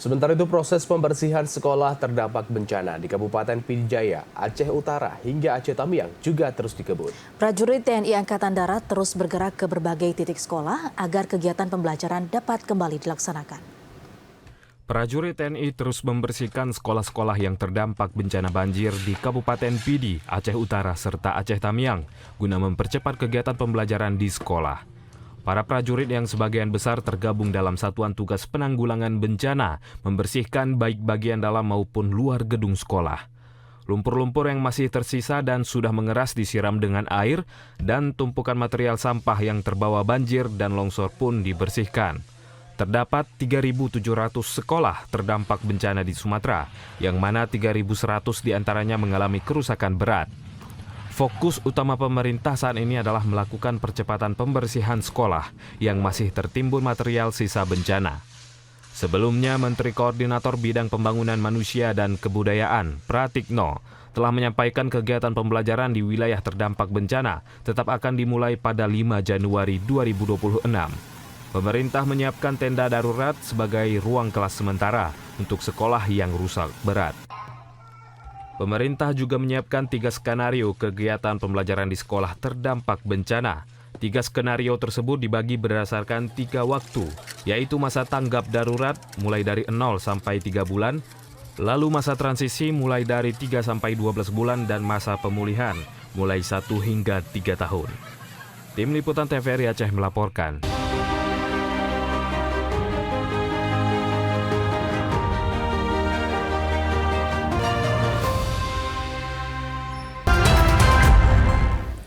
Sementara itu proses pembersihan sekolah terdampak bencana di Kabupaten Pidijaya, Aceh Utara hingga Aceh Tamiang juga terus dikebut. Prajurit TNI Angkatan Darat terus bergerak ke berbagai titik sekolah agar kegiatan pembelajaran dapat kembali dilaksanakan. Prajurit TNI terus membersihkan sekolah-sekolah yang terdampak bencana banjir di Kabupaten Pidi, Aceh Utara, serta Aceh Tamiang, guna mempercepat kegiatan pembelajaran di sekolah. Para prajurit yang sebagian besar tergabung dalam Satuan Tugas Penanggulangan Bencana membersihkan baik bagian dalam maupun luar gedung sekolah. Lumpur-lumpur yang masih tersisa dan sudah mengeras disiram dengan air dan tumpukan material sampah yang terbawa banjir dan longsor pun dibersihkan. Terdapat 3.700 sekolah terdampak bencana di Sumatera, yang mana 3.100 diantaranya mengalami kerusakan berat. Fokus utama pemerintah saat ini adalah melakukan percepatan pembersihan sekolah yang masih tertimbun material sisa bencana. Sebelumnya, Menteri Koordinator Bidang Pembangunan Manusia dan Kebudayaan, Pratikno, telah menyampaikan kegiatan pembelajaran di wilayah terdampak bencana tetap akan dimulai pada 5 Januari 2026. Pemerintah menyiapkan tenda darurat sebagai ruang kelas sementara untuk sekolah yang rusak berat. Pemerintah juga menyiapkan 3 skenario kegiatan pembelajaran di sekolah terdampak bencana. 3 skenario tersebut dibagi berdasarkan 3 waktu, yaitu masa tanggap darurat mulai dari 0 sampai 3 bulan, lalu masa transisi mulai dari 3 sampai 12 bulan, dan masa pemulihan mulai 1 hingga 3 tahun. Tim Liputan TVRI Aceh melaporkan.